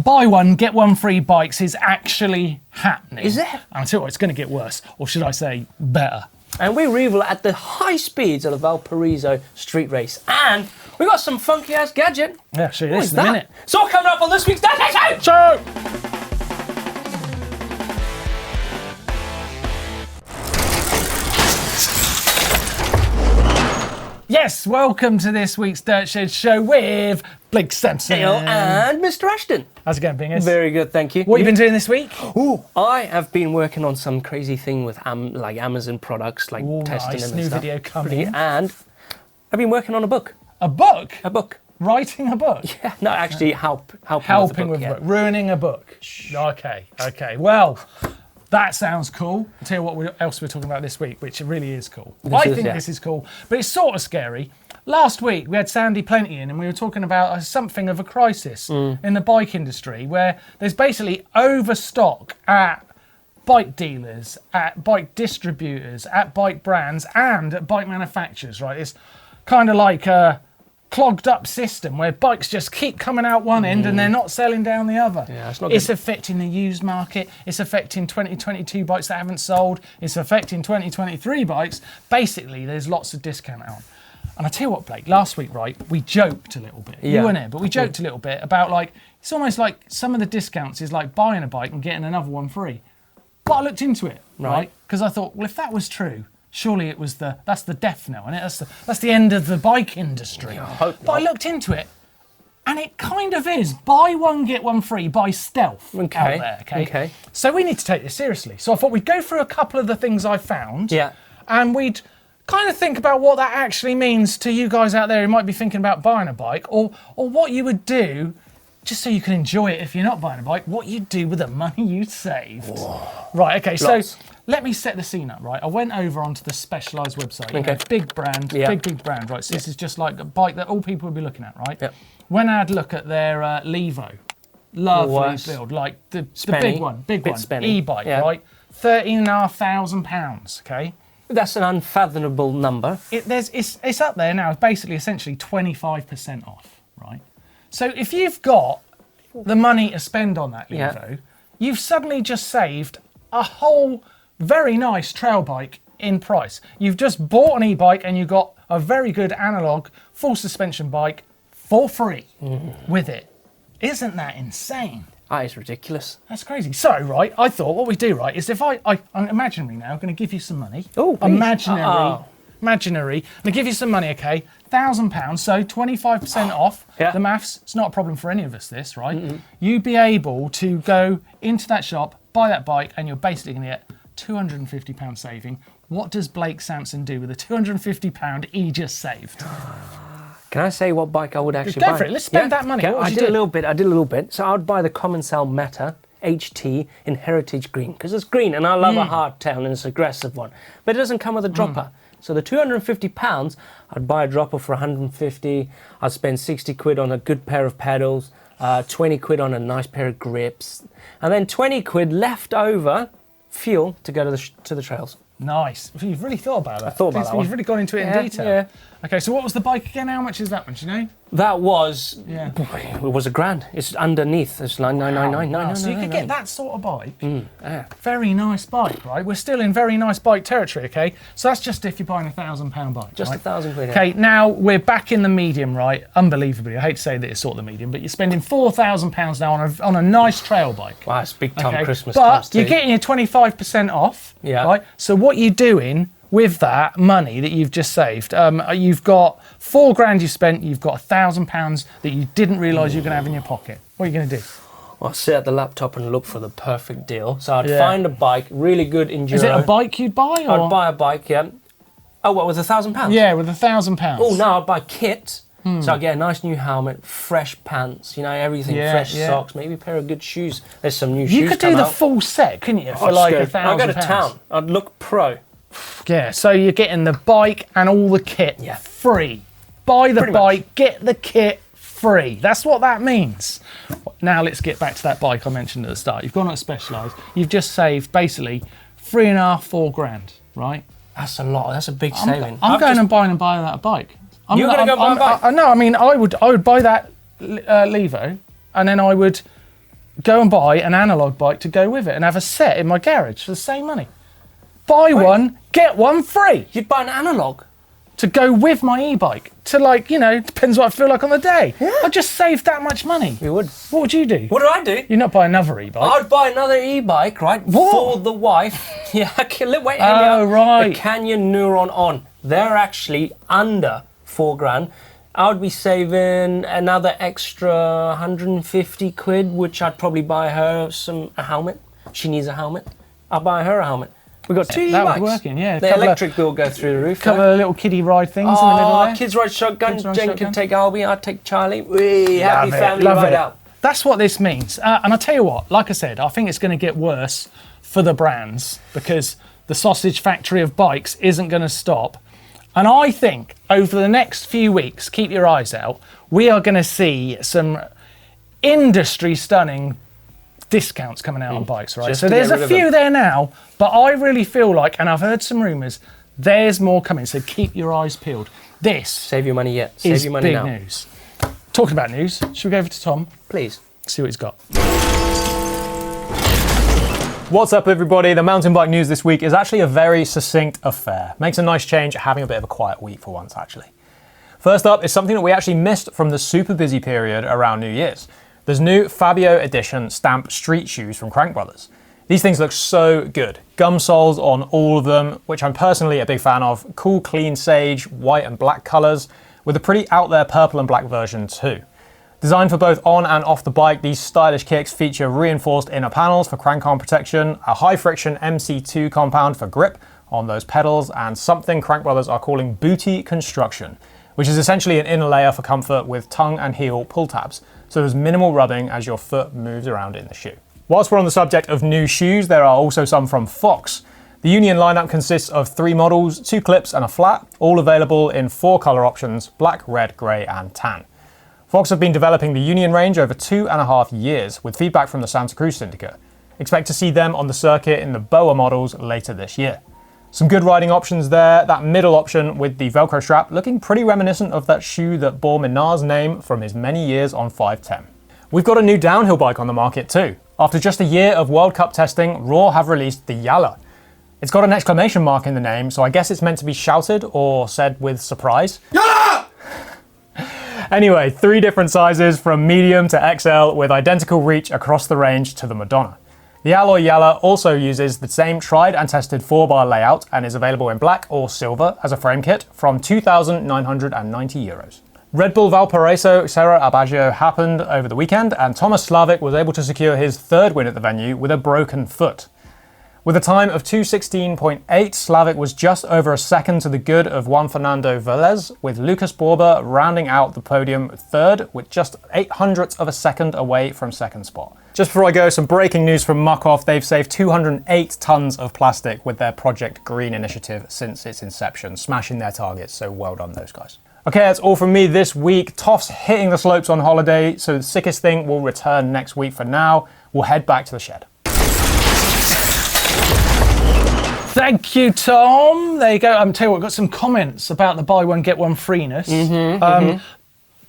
buy one, get one free bikes is actually happening. Is it? And I tell you what, it's going to get worse, or should I say better. And we rival at the high speeds of the Valparaiso street race. And we got some funky ass gadget. Yeah, I'll show you What this is in a that? minute. So coming up on this week's Dash Show! So, yes, welcome to this week's Dirt Shed Show with Blake Sampson. Hello, and Mr. Ashton. How's it going, Bingers? Very good, thank you. What have you been doing this week? Ooh, I have been working on some crazy thing with like Amazon products, like Ooh, testing nice. them and New stuff. video coming. And I've been working on a book. A book? A book. Writing a book? Yeah, no, actually helping with a yeah. book. Ruining a book. Okay. Well, that sounds cool. I'll tell you what else we're talking about this week, which really is cool. This is cool, but it's sort of scary. Last week, we had Sandy Plenty in, and we were talking about something of a crisis in the bike industry, where there's basically overstock at bike dealers, at bike distributors, at bike brands, and at bike manufacturers, right? It's kind of like a clogged up system where bikes just keep coming out one end and they're not selling down the other. Yeah, it's not It's good. affecting the used market. It's affecting 2022 bikes that haven't sold. It's affecting 2023 bikes. Basically, there's lots of discount out. And I tell you what, Blake, last week, right, we joked a little bit. Yeah. You weren't here, but we joked a little bit about, like, it's almost like some of the discounts is like buying a bike and getting another one free. But I looked into it, right? Because I thought, well, if that was true, surely it was that's the death knell, isn't it? That's the end of the bike industry. Yeah, I hope but I not. looked into it, and it kind of is. Buy one, get one free by stealth out there, Okay. So we need to take this seriously. So I thought we'd go through a couple of the things I found. Yeah. And we'd kind of think about what that actually means to you guys out there who might be thinking about buying a bike, or what you would do, just so you can enjoy it if you're not buying a bike, what you'd do with the money you saved. Whoa. Right, okay, Lots. so let me set the scene up, right? I went over onto the Specialized website. Okay. Big brand, Yeah. big brand, right? So this is just like a bike that all people would be looking at, right? Yep. When I had a look at their Levo, lovely Nice. build, like the Spenny. big one, Bit spenny. e-bike, Yeah. right? £13,500, okay? That's an unfathomable number. It's up there now. It's basically essentially 25% off, right? So if you've got the money to spend on that Levo, you've suddenly just saved a whole very nice trail bike in price. You've just bought an e-bike and you got a very good analog full suspension bike for free with it. Isn't that insane? That is ridiculous. That's crazy. So, right, I thought what we do, right, is if I'm imaginary now, going to give you some money. Oh, please. Imaginary. Oh. Imaginary. I'm going to give you some money, okay? £1,000, so 25% off. Yeah. The maths, it's not a problem for any of us, this, right? You'd be able to go into that shop, buy that bike, and you're basically going to get £250 saving. What does Blake Sampson do with the £250 he just saved? Can I say what bike I would actually Go buy? for it. Let's spend that money. Okay, What would I you did do? a little bit. So I would buy the Common Cell Meta HT in Heritage Green, because it's green and I love a hardtail and it's an aggressive one. But it doesn't come with a dropper. So the £250, I'd buy a dropper for 150. I'd spend 60 quid on a good pair of pedals, 20 quid on a nice pair of grips, and then 20 quid left over fuel to go to the trails. Nice. You've really thought about that. I thought about that one. You've really gone into it in detail. Yeah. Okay, so what was the bike again? How much is that one? Do you know? That was, Yeah. it was £1,000. It's underneath. It's like 999. Wow. So you could get that sort of bike. Yeah. Very nice bike, right? We're still in very nice bike territory, okay? So that's just if you're buying £1,000 bike. Just right? £1,000 quid. Okay, now we're back in the medium, right? Unbelievably, I hate to say that it's sort of the medium, but you're spending £4,000 now on a nice trail bike. Wow, it's big time Okay? Christmas But comes you're too. getting your 25% off, Yeah. right? So what you're doing with that money that you've just saved, you've got £4,000 you spent, you've got £1,000 that you didn't realise you were going to have in your pocket. What are you going to do? I'll sit at the laptop and look for the perfect deal. So I'd Yeah. find a bike, really good enduro. Is it a bike you'd buy? Or? I'd buy a bike, yeah. Oh, what, with £1,000? Yeah, with £1,000. Oh, no, I'd buy kit. So I'd get a nice new helmet, fresh pants, everything, Yeah, fresh yeah. socks, maybe a pair of good shoes. There's some new shoes You could do come the out. full set, couldn't you, for I'd like just go- I'd go to £1,000? town. I'd look pro. Yeah, so you're getting the bike and all the kit Yeah. free. Buy the Pretty much. bike, get the kit free. That's what that means. Now let's get back to that bike I mentioned at the start. You've gone on Specialized. You've just saved basically £3,500, £4,000, right? That's a lot. That's a big saving. I'm going and buying that a bike. You're gonna go buy a bike? No, I mean I would buy that Levo, and then I would go and buy an analog bike to go with it and have a set in my garage for the same money. Buy one, get one free. You'd buy an analog? To go with my e-bike. To like, you know, depends what I feel like on the day. Yeah. I just saved that much money. You would. What would you do? What do I do? You'd not buy another e-bike. I'd buy another e-bike, right? What? For the wife. Yeah, wait, hear me Oh, out. right. The Canyon Neuron On. They're actually under £4,000. I would be saving another extra 150 quid, which I'd probably buy her a helmet. She needs a helmet. I'll buy her a helmet. We've got two that e-bikes. would work in, yeah. The electric will go through the roof. Couple of little kiddie ride things in the middle there. Kids ride shotgun. Kids ride Jen shotgun. can take Albie, I'd take Charlie. Happy family Love ride it. out. That's what this means. And I'll tell you what, like I said, I think it's going to get worse for the brands because the sausage factory of bikes isn't going to stop. And I think over the next few weeks, keep your eyes out, we are going to see some industry stunning discounts coming out on bikes, right? Just So to there's get a rid of few them. there now, but I really feel like, and I've heard some rumours, there's more coming. So keep your eyes peeled. This Save your money yet. Save is your money big now. news. Talking about news, should we go over to Tom? Please. See what he's got. What's up, everybody? The mountain bike news this week is actually a very succinct affair. Makes a nice change having a bit of a quiet week for once, actually. First up is something that we actually missed from the super busy period around New Year's. There's new Fabio edition stamp street shoes from Crankbrothers. These things look so good. Gum soles on all of them, which I'm personally a big fan of. Cool, clean sage, white and black colours, with a pretty out there purple and black version too. Designed for both on and off the bike, these stylish kicks feature reinforced inner panels for crank arm protection, a high friction MC2 compound for grip on those pedals, and something Crankbrothers are calling booty construction, which is essentially an inner layer for comfort with tongue and heel pull tabs, so there's minimal rubbing as your foot moves around in the shoe. Whilst we're on the subject of new shoes, there are also some from Fox. The Union lineup consists of 3 models, 2 clips and a flat, all available in 4 colour options: black, red, grey and tan. Fox have been developing the Union range over 2.5 years, with feedback from the Santa Cruz syndicate. Expect to see them on the circuit in the BOA models later this year. Some good riding options there, that middle option with the Velcro strap looking pretty reminiscent of that shoe that bore Minar's name from his many years on 510. We've got a new downhill bike on the market too. After just a year of World Cup testing, Raaw have released the Yalla. It's got an exclamation mark in the name, so I guess it's meant to be shouted or said with surprise. Yalla! Anyway, 3 different sizes from medium to XL with identical reach across the range to the Madonna. The Alloy Yalla also uses the same tried and tested 4-bar layout and is available in black or silver as a frame kit from €2,990. Red Bull Valparaiso Serra Abaggio happened over the weekend, and Thomas Slavik was able to secure his 3rd win at the venue with a broken foot. With a time of 2:16.8, Slavik was just over a second to the good of Juan Fernando Velez, with Lucas Borba rounding out the podium 3rd with just 0.08 of a second away from 2nd spot. Just before I go, some breaking news from Muc-Off. They've saved 208 tonnes of plastic with their Project Green initiative since its inception, smashing their targets, so well done those guys. Okay, that's all from me this week. Toff's hitting the slopes on holiday, so the sickest thing will return next week. For now, we'll head back to the shed. Thank you, Tom. There you go. Tell you what, I've got some comments about the buy one, get one freeness.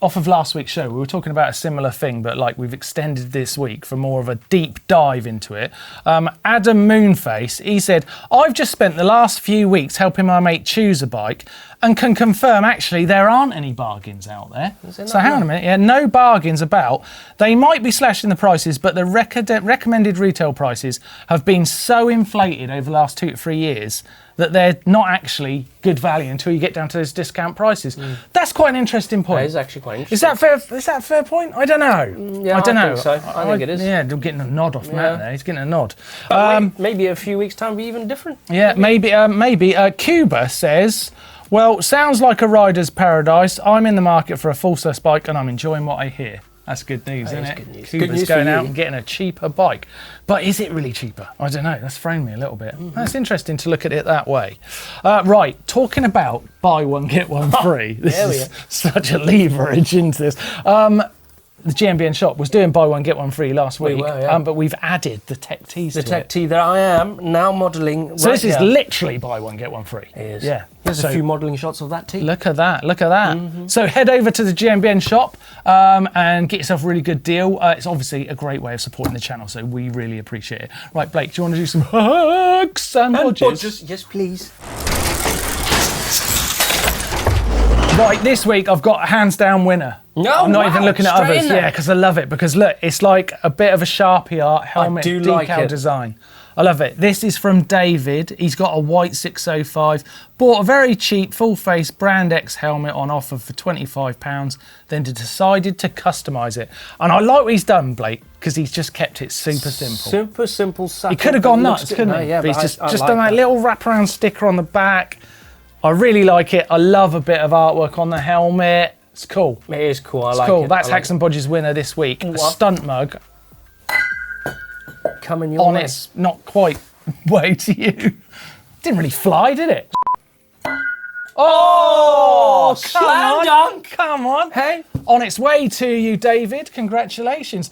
Off of last week's show, we were talking about a similar thing, but like we've extended this week for more of a deep dive into it. Adam Moonface, he said, I've just spent the last few weeks helping my mate choose a bike and can confirm actually there aren't any bargains out there. So hang on a minute, yeah, no bargains about. They might be slashing the prices, but the recommended retail prices have been so inflated over the last 2 to 3 years that they're not actually good value until you get down to those discount prices. That's quite an interesting point. That is actually quite interesting. Is that a fair point? I don't know. Yeah, I don't know. think so. I think it is. Yeah, I'm getting a nod off Matt there. He's getting a nod. Maybe a few weeks' time will be even different. Yeah, maybe. Cuba says, well, sounds like a rider's paradise. I'm in the market for a full-size bike and I'm enjoying what I hear. That's good news, isn't it? Good news. Cuba's Good news going for out you. and getting a cheaper bike. But is it really cheaper? I don't know. That's thrown me a little bit. That's interesting to look at it that way. Right, talking about buy one, get one free. This is such a leverage into this. The GMBN shop was doing buy one, get one free last week. We were, yeah. But we've added the tech tees to The tech it. tee that I am now modelling. So this is literally buy one, get one free. It is. Yeah. There's a few modelling shots of that too. Look at that, look at that. So head over to the GMBN shop and get yourself a really good deal. It's obviously a great way of supporting the channel, so we really appreciate it. Right, Blake, do you want to do some hugs and bodges? Yes, please. Right, this week I've got a hands down winner. No, I'm not even looking at straight others. in there. Yeah, because I love it. Because look, it's like a bit of a Sharpie art helmet do decal like it. design. I love it. This is from David. He's got a white 605. Bought a very cheap full face Brand X helmet on offer for £25. Then decided to customise it. And I like what he's done, Blake, because he's just kept it super simple. Super simple. He could have gone nuts, couldn't he? Yeah, but he's just like done that little wraparound sticker on the back. I really like it. I love a bit of artwork on the helmet. It's cool. It is cool. I It's like cool. it. That's I like Hacks and Bodges winner this week. A What? stunt mug coming your on way. its not quite way to you. Didn't really fly, did it? Oh, come slam on. dunk. Come on. Hey. On its way to you, David. Congratulations.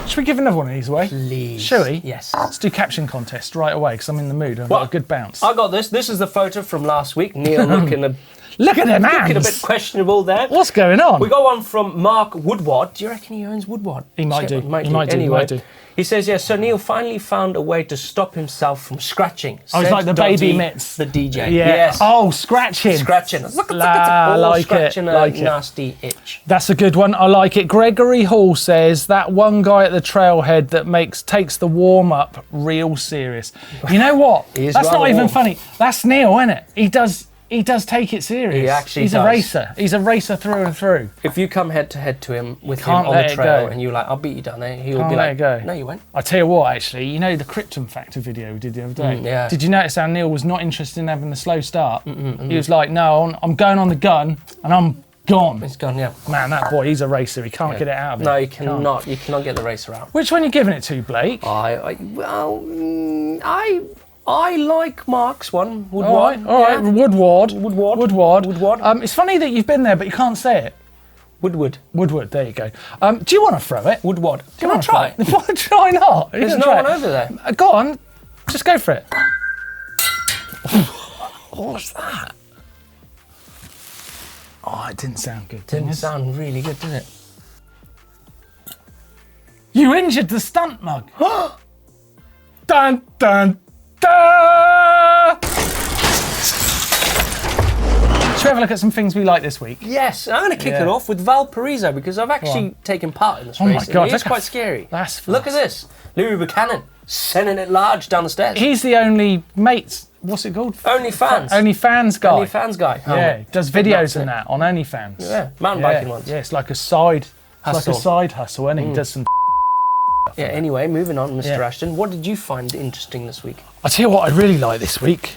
Should we give another one of these away? Please. Shall we? Yes. Let's do Caption Contest right away because I'm in the mood. I've got a good bounce. I got this. This is the photo from last week. Neil looking a Look at them Looking a bit hands. questionable there. What's going on? We got one from Mark Woodward. Do you reckon he owns Woodward? He might do. Might He might do. He Anyway, might do. he says, yeah, so Neil finally found a way to stop himself from scratching. Oh, it's Said like the baby Dodgy, mitts. The DJ. Yeah. Yes. Oh, scratching. Scratching. Look at La, like it, scratching like a it. nasty itch. That's a good one. I like it. Gregory Hall says that one guy at the trailhead that takes the warm up real serious. You know what? He is That's not rather even warm. funny. That's Neil, isn't it? He does take it serious. He actually He's does. a racer. He's a racer through and through. If you come head to head to him with him Can't on let the it trail go. and you're like, I'll beat you down there, he'll Can't be let like, it go. no, you won't. I tell you what, actually, you know the Krypton Factor video we did the other day? yeah. Did you notice how Neil was not interested in having the slow start? He was like, no, I'm going on the gun and I'm gone. It's gone, yeah. Man, that boy, he's a racer. He can't get it out of it. No, you Can't. cannot. You cannot get the racer out. Which one are you giving it to, Blake? I like Mark's one. Woodward. All right. Yeah. Woodward. Woodward. It's funny that you've been there, but you can't say it. Woodward. Woodward, there you go. Do you want to throw it? Woodward. Do you Can I wanna try? throw it? Try not. You There's can no try one it. over there. Go on, just go for it. What's that? Oh, it didn't sound good. Didn't sound really good, did it? You injured the stunt mug. Dun, dun, dun! Should we have a look at some things we like this week? Yes, I'm going to kick Yeah. it off with Valparaiso because I've actually taken part in this Oh my race. God, and it is look quite at- scary. That's Look at fast. this. Louis Buchanan sending it large down the stairs. He's the only mates. What's it called? OnlyFans. OnlyFans guy. OnlyFans guy. Yeah, does videos and that on OnlyFans. Yeah, mountain biking ones. Yeah, it's like a side Hustle. hustle, and he does some. Yeah, anyway, moving on, Mr. Yeah. Ashton. What did you find interesting this week? I tell you what, I really like this week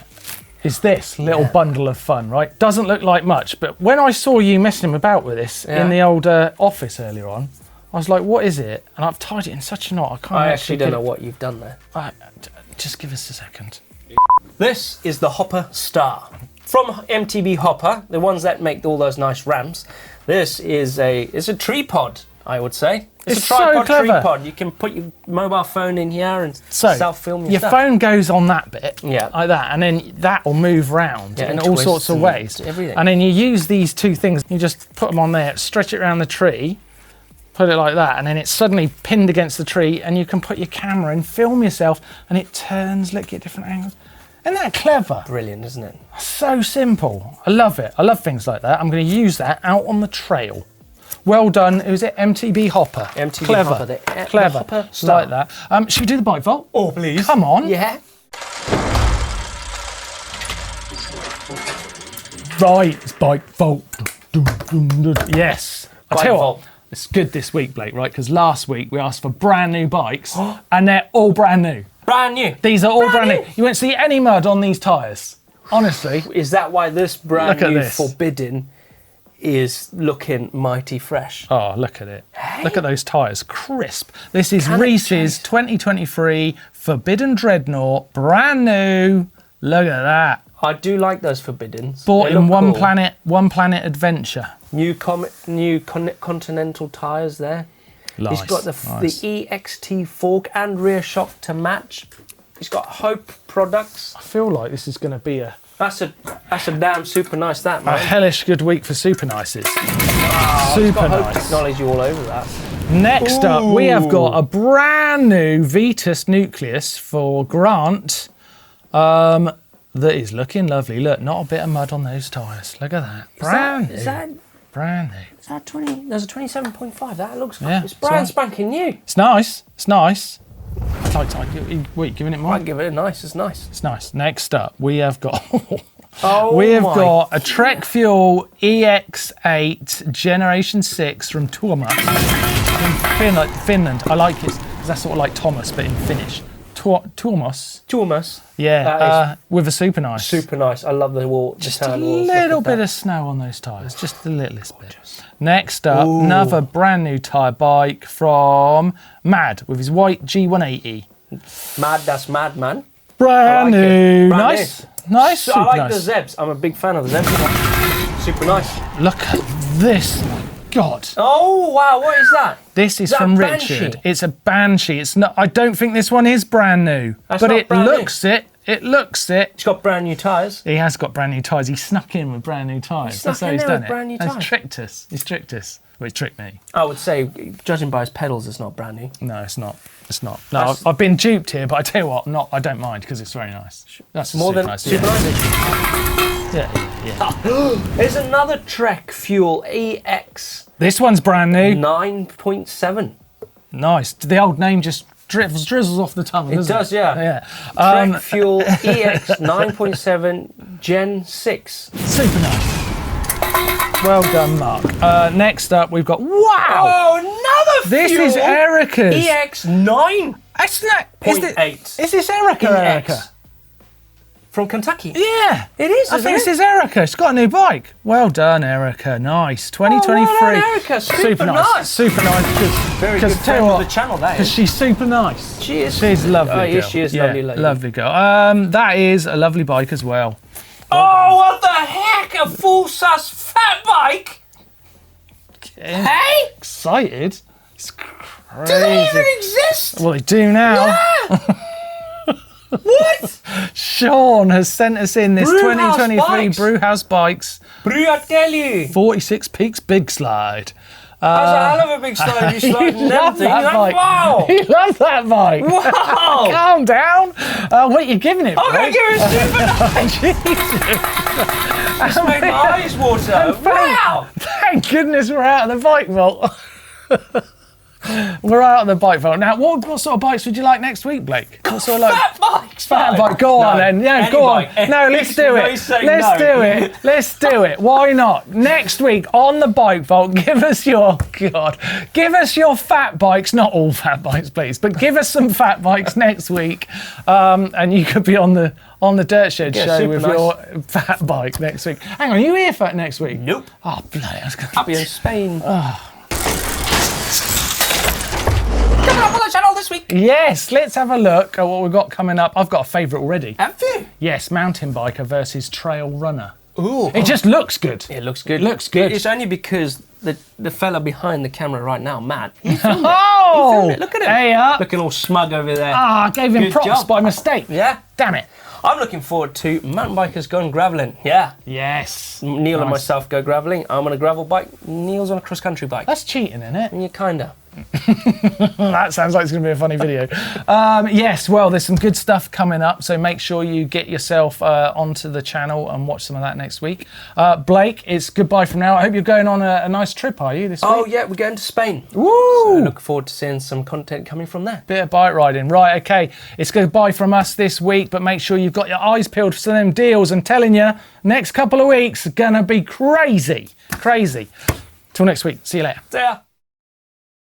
is this little bundle of fun. Right, doesn't look like much, but when I saw you messing about with this in the old office earlier on, I was like, "What is it?" And I've tied it in such a knot. I can't. I actually don't get know it- what you've done there. Just give us a second. This is the Hopper Star. From MTB Hopper, the ones that make all those nice ramps. This is it's a tripod, I would say. It's a It's so tripod clever. tripod. You can put your mobile phone in here and So self-film your your stuff. phone goes on that bit, Yeah. like that, and then that will move round Yeah, in and all twist sorts of and ways. everything. And then you use these two things. You just put them on there, stretch it around the tree, put it like that, and then it's suddenly pinned against the tree, and you can put your camera and film yourself, and it turns, look at different angles. Isn't that clever? Brilliant, isn't it? So simple. I love it. I love things like that. I'm going to use that out on the trail. Well done. Who's it? MTB Hopper. MTB Clever. Hopper, the Clever. Hopper Star. Like that. Should we do the bike vault? Oh, please. Come on. Yeah. Right, it's bike vault. Yes. I Bike tell you vault. what, it's good this week, Blake, right? Because last week we asked for brand new bikes, and they're all brand new. Brand new. These are all brand Brand new. You won't see any mud on these tyres. Honestly. Is that why this brand Look at new this. Forbidden is looking mighty fresh? Oh, look at it. Look at those tyres. Crisp. This is Can it Reese's taste? 2023 Forbidden Dreadnought. Brand new. Look at that. I do like those Forbiddens. Bought They in look One cool. Planet Adventure. New Continental tyres there. Nice. He's got the nice. EXT fork and rear shock to match. He's got Hope Products. I feel like this is going to be a That's a damn super nice, that, man. hellish good week for Super Nices. It's Super got Hope nice. Technology all over that. Next up, we have got a brand new Vetus Nucleus for Grant. That is looking lovely. Look, not a bit of mud on those tyres. Look at that. Brand Is new. that Brand new. Is that 20? There's a 27.5. That looks. Yeah, It's brand it's spanking new. It's nice. It's nice. Wait, giving it more? I'd give it a nice. It's nice. It's nice. Next up, we have got Oh, we have my. got a Trek Fuel EX8 Generation 6 from Tuomas in Finland. I like it because that's sort of like Thomas, but in Finnish. Tuomas. Tuomas. Yeah, with a Super Nice. Super nice. I love the wall. Just a little bit of snow on those tyres, just the littlest bit. Next up, another brand new tyre bike from Mad with his white G180. Mad, that's mad, man. Brand like it. new. Brand Nice. Nice. So Super I like nice. the Zebs. I'm a big fan of the Zebs. Super nice. Look at this. My God. Oh, wow. What is that? This is that from a Banshee? Richard. It's a Banshee. It's not. I don't think this one is brand new, That's but not it brand new. looks it. It looks it. It's got brand new tyres. He has got brand new tyres. He snuck in with brand new tyres. snuck That's how in he's there done with it. brand new He's tyres. tricked us. He's tricked us. Well, he's tricked me. I would say, judging by his pedals, it's not brand new. No, it's not. It's not. No, That's- I've been duped here, but I tell you what, I don't mind because it's very nice. That's More super than nice. super yeah. nice. Yeah. There's another Trek Fuel EX This one's brand new. 9.7. Nice. The old name just drizzles off the tongue. It does, yeah. Yeah. Trek Fuel EX 9.7 Gen 6. Super nice. Well done, Mark. Next up, we've got wow. Oh, another This Fuel is Erica's. EX 9.8 It's not. Is this Erica? EX Erica? from Kentucky. Yeah. It is, I isn't think it? this is Erica. She's got a new bike. Well done, Erica. Nice. 2023. well done, Erica. Super nice. Super nice. Very good friend of the channel, that Because is. she's super nice. She is. She's a lovely Oh, girl. yes, she is Yeah, lovely lady. lovely girl. That is a lovely bike as well. Oh, what the heck? A full sus fat bike? Hey? Excited. It's crazy. Do they even exist? Well, they do now. What? Sean has sent us in this Brewhouse 2023 bikes. Brewhouse Bikes Brew, I tell you. 46 Peaks Big Slide. That's a hell of a big slide. You slide and love everything. that You're bike. like, wow. He loves that bike. Wow. Calm down. What are you giving it? I'm going to give it a super nice. It's made my eyes water. Wow. Thank goodness we're out of the bike vault. We're out of the bike vault. Now, what sort of bikes would you like next week, Blake? What sort of like Fat bikes. fat no. bike? Go on No. then. Yeah, Any go on. bike. No, let's do No, it. say Let's no. do it. Let's do it. Why not? Next week on the bike vault, give us your fat bikes. Not all fat bikes, please, but give us some fat bikes next week, and you could be on the Dirt Shed Yeah, show super with nice. your fat bike next week. Hang on, are you here for next week? Nope. Oh, bloody! I was gonna... I'll be in Spain. Coming up on the channel this week. Yes, let's have a look at what we've got coming up. I've got a favourite already. Have you? Yes, mountain biker versus trail runner. Ooh. It just looks good. It looks good. Looks good. It's only because the fella behind the camera right now, Matt, Oh! look at him. Hey up. looking all smug over there. I gave him Good props job. by mistake. Yeah. Damn it. I'm looking forward to mountain bikers going gravelling. Yeah. Yes. Neil and Nice. myself go gravelling. I'm on a gravel bike. Neil's on a cross country bike. That's cheating, isn't it? Yeah, kinda. That sounds like it's going to be a funny video. Yes, well, there's some good stuff coming up, so make sure you get yourself onto the channel and watch some of that next week. Blake, it's goodbye from now. I hope you're going on a nice trip, are you, this Oh week? yeah, we're going to Spain. Woo! So I look forward to seeing some content coming from there. Bit of bike riding. Right, okay. It's goodbye from us this week, but make sure you've got your eyes peeled for some of them deals. I'm telling you, next couple of weeks are going to be crazy. Crazy. Till next week. See you later. See ya.